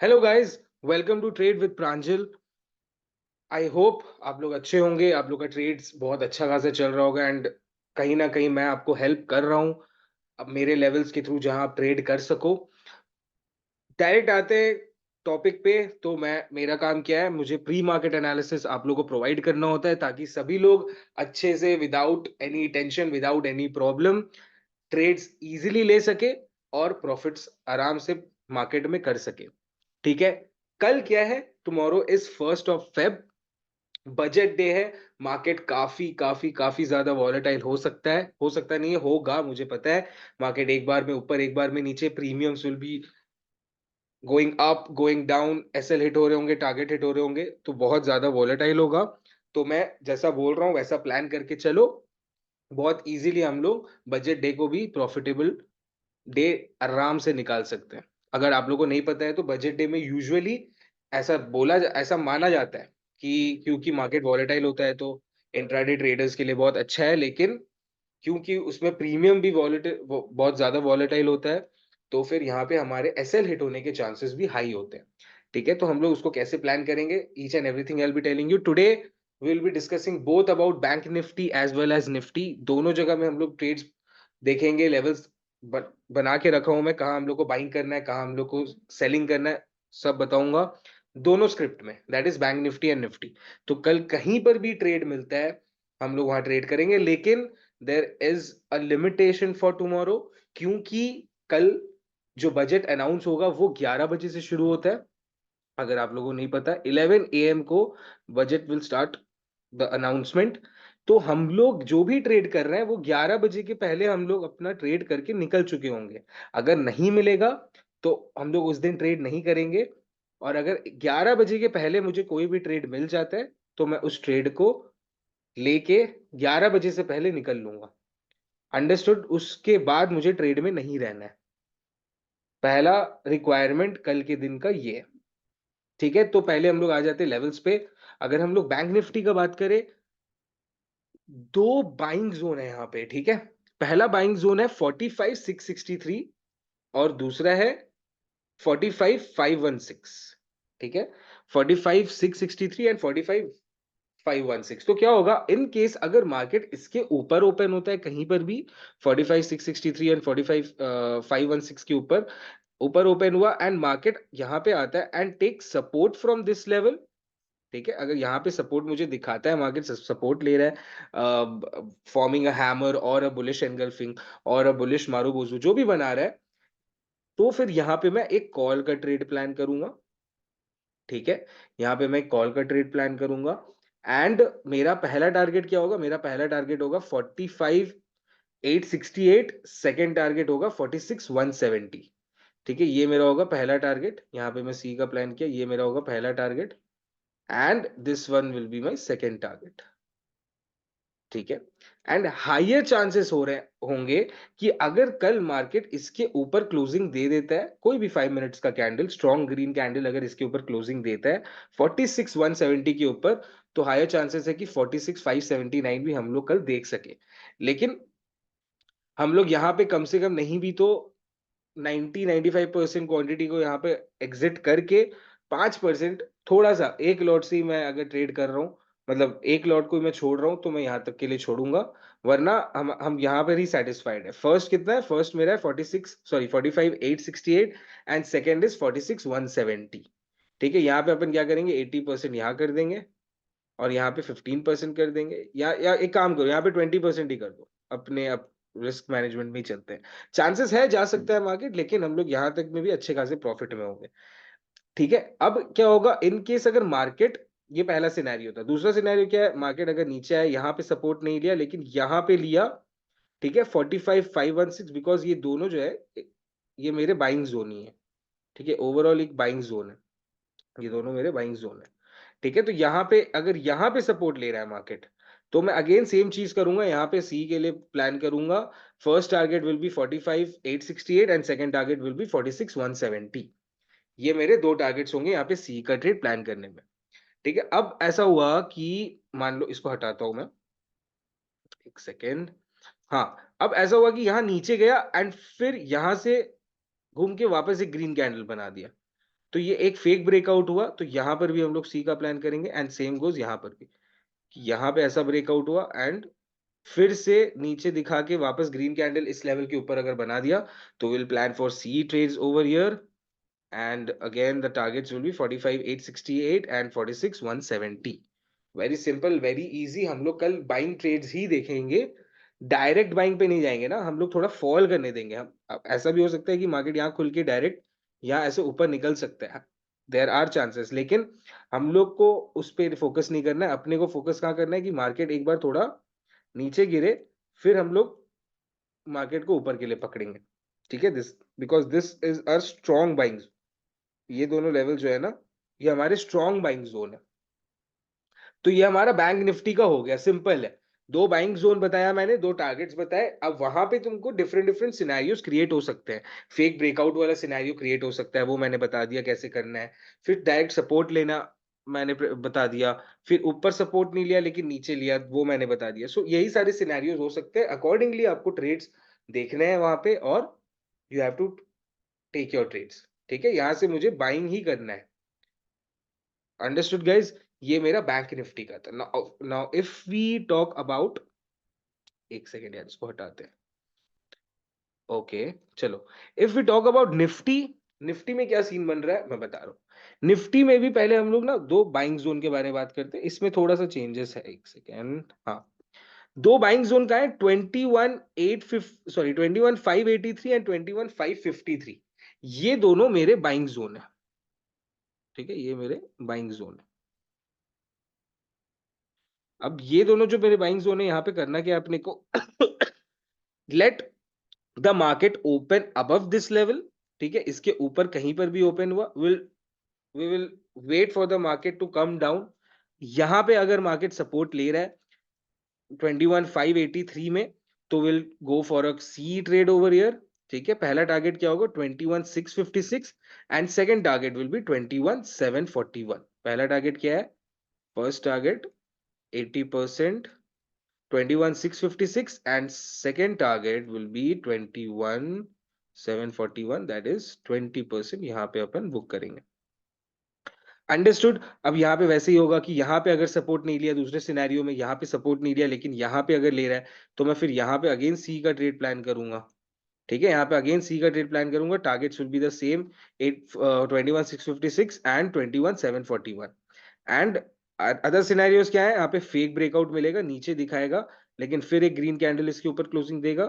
Hello guys, welcome to trade with Pranjal. I hope आप लोग अच्छे होंगे। आप लोग का ट्रेड्स बहुत अच्छा खासा चल रहा होगा एंड कहीं ना कहीं मैं आपको हेल्प कर रहा हूँ अब मेरे लेवल्स के थ्रू, जहां आप ट्रेड कर सको। डायरेक्ट आते हैं टॉपिक पे। तो मैं मेरा काम क्या है, मुझे प्री मार्केट एनालिसिस आप लोगों को प्रोवाइड करना होता है ताकि सभी लोग अच्छे से without any tension, without any problem trades easily ले सके और प्रॉफिट्स आराम से मार्केट में कर सके। ठीक है। कल क्या है, टुमारो इज 1 बजट डे है। मार्केट काफी काफी काफी ज्यादा वॉलेटाइल हो सकता है, हो सकता नहीं है, होगा, मुझे पता है। मार्केट एक बार में ऊपर, एक बार में नीचे, premiums will be going up, going down, SL hit हो रहे होंगे, टारगेट हिट हो रहे होंगे, तो बहुत ज्यादा वॉलेटाइल होगा। तो मैं जैसा बोल रहा हूँ वैसा प्लान करके चलो। बहुत इजीली हम लोग बजट डे को भी प्रॉफिटेबल डे आराम से निकाल सकते हैं। अगर आप लोगों को नहीं पता है तो बजट डे में यूजुअली ऐसा माना जाता है कि क्योंकि मार्केट वॉलेटाइल होता है तो इंट्राडे ट्रेडर्स के लिए बहुत अच्छा है, लेकिन क्योंकि उसमें प्रीमियम भी वॉलेटाइल, बहुत ज्यादा वॉलेटाइल होता है, तो फिर यहाँ पे हमारे एसएल हिट होने के चांसेस भी हाई होते हैं। ठीक है, तो हम लोग उसको कैसे प्लान करेंगे, each and everything I will be telling you today. We will be discussing both about bank nifty as well as nifty. दोनों जगह में हम लोग ट्रेड्स देखेंगे। लेवल्स बना के रखा हूं मैं, कहाँ हम लोग को बाइंग करना है, कहाँ हम लोग को सेलिंग करना है, सब बताऊंगा दोनों स्क्रिप्ट में, that is bank Nifty and Nifty. तो कल कहीं पर भी ट्रेड मिलता है हम लोग वहां ट्रेड करेंगे, लेकिन there is a limitation for tomorrow, क्योंकि कल जो बजट अनाउंस होगा वो 11 बजे से शुरू होता है। अगर आप लोगों को नहीं पता, 11 AM को budget will start the announcement. तो हम लोग जो भी ट्रेड कर रहे हैं वो 11 बजे के पहले हम लोग अपना ट्रेड करके निकल चुके होंगे। अगर नहीं मिलेगा तो हम लोग उस दिन ट्रेड नहीं करेंगे। और अगर 11 बजे के पहले मुझे कोई भी ट्रेड मिल जाता है तो मैं उस ट्रेड को लेके 11 बजे से पहले निकल लूंगा। अंडरस्टूड? उसके बाद मुझे ट्रेड में नहीं रहना है। पहला रिक्वायरमेंट कल के दिन का ये है। ठीक है, तो पहले हम लोग आ जाते हैं लेवल्स पे। अगर हम लोग बैंक निफ्टी का बात करें, दो बाइंग जोन है यहाँ पे। ठीक है, पहला बाइंग जोन है 45,663 और दूसरा है 45,516। ठीक है, 45,663 एंड 45,516। तो क्या होगा इन केस अगर मार्केट इसके ऊपर ओपन होता है कहीं पर भी, 45,663 एंड 45,516 के ऊपर ऊपर ओपन हुआ एंड मार्केट यहाँ पे आता है and take support from this level. ठीक है, अगर यहाँ पे सपोर्ट मुझे दिखाता है, मार्केट सपोर्ट ले रहा है, फॉर्मिंग अ हैमर और अ बुलिश एंगल्फिंग और अ बुलिश मारूबोजू जो भी बना रहा है, तो फिर यहाँ पे मैं एक कॉल का ट्रेड प्लान करूंगा। ठीक है, यहाँ पे मैं कॉल का ट्रेड प्लान करूंगा एंड मेरा पहला टारगेट क्या होगा, मेरा पहला टारगेट होगा 45,868, सेकेंड टारगेट होगा 46,170। ठीक है, ये मेरा होगा पहला टारगेट। यहाँ पे मैं सी का प्लान किया, ये मेरा होगा पहला target and this one will be my second target. ठीक है, एंड हायर चांसेस हो रहे होंगे कि अगर कल मार्केट इसके ऊपर क्लोजिंग दे देता है, कोई भी 5 मिनट्स का कैंडल, स्ट्रॉन्ग ग्रीन कैंडल अगर इसके ऊपर क्लोजिंग देता है 46,170 के ऊपर, तो हायर चांसेस है कि 46,579 भी हम लोग कल देख सके। लेकिन हम लोग यहाँ पे कम से कम नहीं भी तो 90-95% क्वांटिटी को यहाँ पे एग्जिट करके 5%, थोड़ा सा एक लॉट से ही मैं अगर ट्रेड कर रहा हूँ, मतलब एक लॉट को मैं छोड़ रहा हूँ तो मैं यहाँ तक के लिए छोड़ूंगा। वरना हम यहाँ पर ही सेटिस्फाइड है। फर्स्ट कितना है, फर्स्ट मेरा है 45,868 एंड सेकेंड इज 46,170। ठीक है, यहाँ पे अपन क्या करेंगे, 80% यहाँ कर देंगे और यहाँ पे 15% कर देंगे, या एक काम करो, यहाँ पे 20% ही कर दो। अपने अब रिस्क मैनेजमेंट में ही चलते हैं। चांसेस है जा सकता है मार्केट, लेकिन हम लोग यहाँ तक में भी अच्छे खासे प्रॉफिट में होंगे। ठीक है, अब क्या होगा इन केस अगर मार्केट, ये पहला सिनेरियो था। दूसरा सिनेरियो क्या है, मार्केट अगर नीचे आया, यहाँ पे सपोर्ट नहीं लिया लेकिन यहाँ पे लिया। ठीक है, 45,516, बिकॉज ये दोनों जो है ये मेरे बाइंग जोन ही है। ठीक है, ओवरऑल एक बाइंग जोन है, ये दोनों मेरे बाइंग जोन है। ठीक है, तो यहाँ पे अगर यहाँ पे सपोर्ट ले रहा है मार्केट, तो मैं अगेन सेम चीज करूंगा, यहाँ पे सी के लिए प्लान करूंगा। First target will B 45,868 and second target will B 46,170। ये मेरे दो टारगेट्स होंगे यहाँ पे सी का ट्रेड प्लान करने में। ठीक है, अब ऐसा हुआ कि मान लो इसको हटाता हूं मैं, एक सेकेंड। हाँ, अब ऐसा हुआ कि यहाँ नीचे गया एंड फिर यहां से घूम के वापस एक ग्रीन कैंडल बना दिया। तो ये एक फेक ब्रेकआउट हुआ, तो यहाँ पर भी हम लोग सी का प्लान करेंगे एंड सेम गोज यहाँ पर भी, कि यहाँ पे ऐसा ब्रेकआउट हुआ एंड फिर से नीचे दिखा के वापस ग्रीन कैंडल इस लेवल के ऊपर अगर बना दिया, तो will plan for C trades over here and again the targets will be 45,868 and 46,170. Very simple, very easy. हम लोग कल बाइंग ट्रेड्स ही देखेंगे, डायरेक्ट बाइंग पे नहीं जाएंगे ना, हम लोग थोड़ा फॉल करने देंगे। हम अब ऐसा भी हो सकता है कि मार्केट यहाँ खुल के डायरेक्ट यहाँ ऐसे ऊपर निकल सकता है, देयर आर चांसेस, लेकिन हम लोग को उस पर फोकस नहीं करना है। अपने को फोकस कहाँ करना है कि मार्केट एक बार थोड़ा नीचे गिरे, फिर हम लोग मार्केट को ऊपर के लिए पकड़ेंगे। ठीक है, this because this is a strong buying, ये दोनों लेवल जो है ना, ये हमारे स्ट्रॉन्ग बाइंग जोन है। तो ये हमारा बैंक निफ्टी का हो गया, सिंपल है। दो बाइंग जोन बताया मैंने, दो टारगेट्स बताए। अब वहां पे तुमको डिफरेंट डिफरेंट सिनेरियोस क्रिएट हो सकते हैं। फेक ब्रेकआउट वाला सिनेरियो क्रिएट हो सकता है, वो मैंने बता दिया कैसे करना है। फिर डायरेक्ट सपोर्ट लेना मैंने बता दिया। फिर ऊपर सपोर्ट नहीं लिया लेकिन नीचे लिया, वो मैंने बता दिया। सो यही सारे सिनेरियोस हो सकते हैं, अकॉर्डिंगली आपको ट्रेड्स देखने हैं वहां पे, और you have to take your trades. ठीक है, यहां से मुझे बाइंग ही करना है। अंडरस्टूड गाइज, ये मेरा बैंक निफ्टी का था। Now if we talk about, एक सेकेंड यार इसको हटाते हैं। ओके, चलो, if we talk about nifty, nifty में क्या सीन बन रहा है मैं बता रहा हूँ। निफ्टी में भी पहले हम लोग ना दो बाइंग जोन के बारे में बात करते हैं, इसमें थोड़ा सा चेंजेस है। एक सेकेंड, हाँ, दो बाइंग जोन का है, 21,850 सॉरी 21,583 एंड 21,553। ये दोनों मेरे बाइंग जोन है। ठीक है, ये मेरे बाइंग जोन है। अब ये दोनों जो मेरे बाइंग जोन है, यहाँ पे करना क्या है अपने को, let the market open above this level. ठीक है, इसके ऊपर कहीं पर भी ओपन हुआ, we will wait for the market to come down. यहां पे अगर मार्केट सपोर्ट ले रहा है 21,583 में, तो will go for a C trade over here. ठीक है, पहला टारगेट क्या होगा 21,656 and second target will be 21,741। पहला टारगेट क्या है, first target 80%, 21,656, and second target will be 21,741, that is 20%। यहाँ पे अपन बुक करेंगे। अंडरस्टूड। अब यहाँ पे वैसे ही होगा कि यहाँ पे अगर सपोर्ट नहीं लिया, दूसरे सिनेरियो में यहाँ पे सपोर्ट नहीं लिया लेकिन यहाँ पे अगर ले रहा है, तो मैं फिर यहाँ पे अगेन सी का ट्रेड प्लान करूंगा। ठीक है, यहाँ पे अगेन सी का ट्रेड प्लान करूंगा। Targets will be the same, 21,656 and 21,741। And other scenarios क्या है, यहाँ पे फेक ब्रेकआउट मिलेगा, नीचे दिखाएगा लेकिन फिर एक ग्रीन कैंडल इसके ऊपर क्लोजिंग देगा,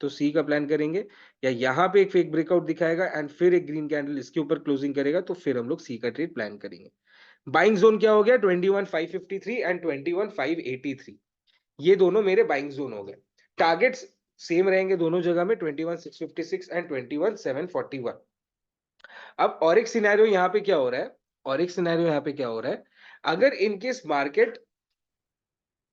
तो सी का प्लान करेंगे। या यहाँ पे एक फेक ब्रेकआउट दिखाएगा एंड फिर एक ग्रीन कैंडल इसके ऊपर क्लोजिंग करेगा, तो फिर हम लोग सी का ट्रेड प्लान करेंगे। बाइंग जोन क्या हो गया, 21,553 एंड 21,583। ये दोनों मेरे बाइंग जोन हो गए। टारगेट्स सेम रहेंगे दोनों जगह में, 21,656 एंड 21,741। अब और एक सिनेरियो यहाँ पे क्या हो रहा है, और एक सिनेरियो यहाँ पे क्या हो रहा है, अगर इनकेस मार्केट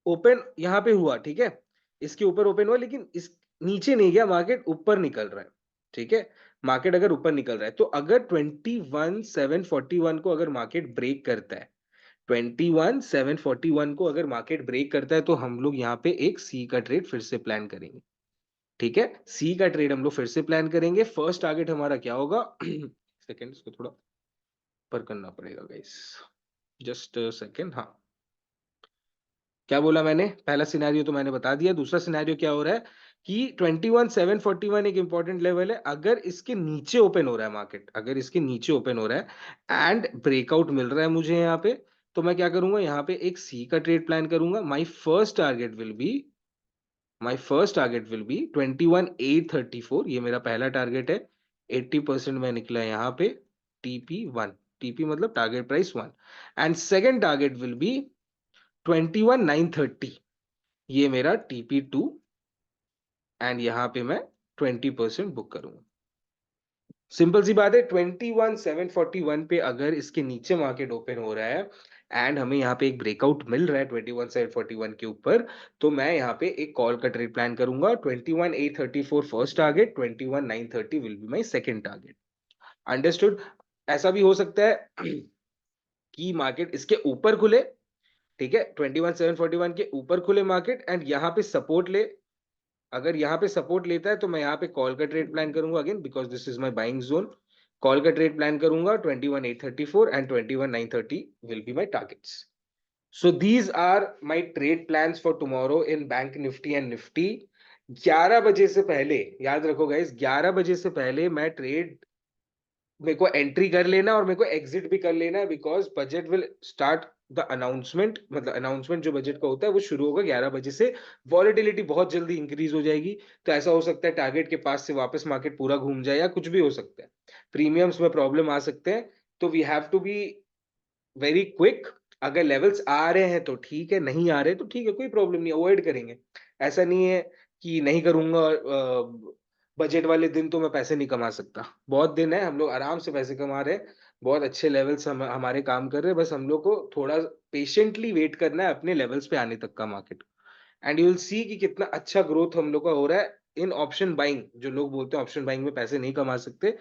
ओपन यहाँ पे हुआ, ठीक है, इसके ऊपर ओपन हुआ लेकिन इस नीचे नहीं गया, मार्केट ऊपर निकल रहा है। ठीक है, मार्केट अगर ऊपर निकल रहा है, तो अगर 21,741 को अगर मार्केट ब्रेक करता है, 21,741 को अगर मार्केट ब्रेक करता है, तो हम लोग यहाँ पे एक सी का ट्रेड फिर से प्लान करेंगे। ठीक है, सी का ट्रेड हम लोग फिर से प्लान करेंगे। फर्स्ट टारगेट हमारा क्या होगा, सेकेंड इसको थोड़ा पर करना पड़ेगा गाइस, जस्ट सेकेंड। हाँ, क्या बोला मैंने, पहला सिनेरियो तो मैंने बता दिया। दूसरा सिनेरियो क्या हो रहा है कि 21,741 एक इंपॉर्टेंट लेवल है, अगर इसके नीचे ओपन हो रहा है मार्केट, अगर इसके नीचे ओपन हो रहा है एंड ब्रेकआउट मिल रहा है मुझे यहाँ पे, तो मैं क्या करूंगा, यहाँ पे एक सी का ट्रेड प्लान करूंगा। My first target will B 21,834, ये मेरा पहला टारगेट है। 80% में निकला है यहाँ पे, TP1, टीपी मतलब target price 1। And second target will B 21,930, ये मेरा TP2, एंड यहाँ पे मैं 20% बुक करूंगा। सिंपल सी बात है, 21,741 पे अगर इसके नीचे मार्केट ओपन हो रहा है एंड हमें यहाँ पे एक ब्रेकआउट मिल रहा है 21,741 के ऊपर, तो मैं यहाँ पे एक कॉल का ट्रेड प्लान करूंगा। 21,834 first target, 21,930 will be my second target. Understood. ऐसा भी हो सकता है कि मार्केट इसके ऊपर खुले, ठीक है, 21,741 के ऊपर खुले मार्केट एंड यहाँ पे सपोर्ट ले। अगर यहाँ पे सपोर्ट लेता है तो मैं यहाँ पे कॉल का ट्रेड प्लान करूंगा again, because this is my buying zone. Call का ट्रेड प्लान करूंगा 21,834 and 21,930 will be my targets. So these are my trade plans for tomorrow in Bank Nifty and Nifty. 11 बजे से पहले, याद रखो guys, 11 बजे से पहले मैं ट्रेड, मेरे को एंट्री कर लेना और मेरे को एग्जिट भी कर लेना है, because budget will start the announcement, मतलब अनाउंसमेंट जो बजट का होता है वो शुरू होगा 11 बजे से. वॉलेटिलिटी बहुत जल्दी इंक्रीज हो जाएगी, तो ऐसा हो सकता है टारगेट के पास से वापस मार्केट पूरा घूम जाए या कुछ भी हो सकता है. प्रीमियम्स में प्रॉब्लम आ सकते हैं, तो we have to be very quick. अगर लेवल्स आ रहे हैं तो ठीक है, नहीं आ रहे तो ठीक है, कोई प्रॉब्लम नहीं, अवॉइड करेंगे. ऐसा नहीं है कि नहीं करूंगा, बजट वाले दिन तो मैं पैसे नहीं कमा सकता. बहुत दिन है, हम लोग आराम से पैसे कमा रहे हैं, बहुत अच्छे लेवल्स हमारे काम कर रहे हैं. बस हम लोग को थोड़ा पेशेंटली वेट करना है अपने लेवल्स पे आने तक का market. And you will see कि कितना अच्छा ग्रोथ हम लोग का हो रहा है इन ऑप्शन बाइंग. जो लोग बोलते हैं ऑप्शन बाइंग में पैसे नहीं कमा सकते,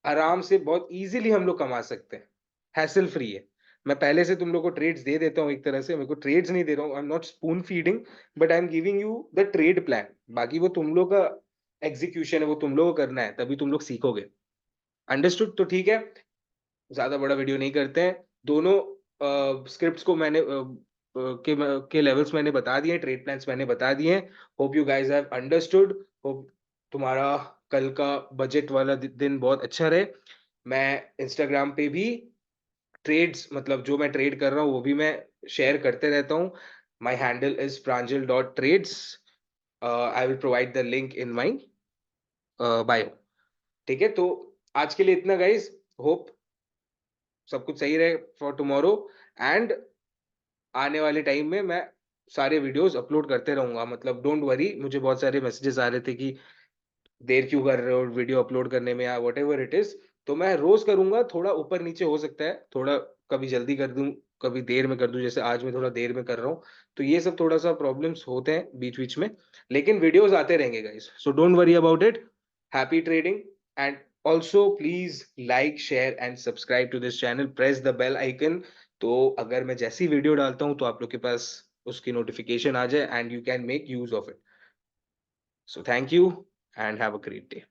आराम से बहुत इजीली हम लोग कमा सकते हैं, हैसल फ्री है. मैं पहले से तुम लोग को ट्रेड्स दे देता हूँ. एक तरह से मेरे को ट्रेड्स नहीं दे रहा हूँ, I am not spoon feeding, but I am giving you the trade plan. बाकी वो तुम लोग का एग्जीक्यूशन है, वो तुम लोग को करना है, तभी तुम लोग सीखोगे. अंडरस्टूड? तो ठीक है, ज्यादा बड़ा वीडियो नहीं करते हैं. दोनों स्क्रिप्ट्स को मैंने के लेवल्स मैंने बता दिए, ट्रेड प्लान्स मैंने बता दिए. Hope you guys have understood. Hope तुम्हारा कल का बजट वाला दिन बहुत अच्छा रहे. मैं इंस्टाग्राम पे भी ट्रेड्स, मतलब जो मैं ट्रेड कर रहा हूँ वो भी मैं शेयर करते रहता हूँ. My handle is pranjal.trades. I will provide the link in my bio. ठीक है, तो आज के लिए इतना गाइस. होप सब कुछ सही रहे फॉर टुमारो. एंड आने वाले टाइम में मैं सारे वीडियोस अपलोड करते रहूंगा, मतलब डोंट वरी. मुझे बहुत सारे मैसेजेस आ रहे थे कि देर क्यों कर रहे हो वीडियो अपलोड करने में या वट एवर इट इज. तो मैं रोज करूंगा, थोड़ा ऊपर नीचे हो सकता है, थोड़ा कभी जल्दी कर दूं, कभी देर में कर दूं, जैसे आज मैं थोड़ा देर में कर रहा हूँ. तो ये सब थोड़ा सा प्रॉब्लम्स होते हैं बीच बीच में, लेकिन वीडियोस आते रहेंगे guys, so don't worry about it. Happy trading. And also please like share and subscribe to this channel, press the bell icon. तो अगर मैं जैसी वीडियो डालता हूँ तो आप लोग के पास उसकी नोटिफिकेशन आ जाए and you can make use of it. So thank you and have a great day.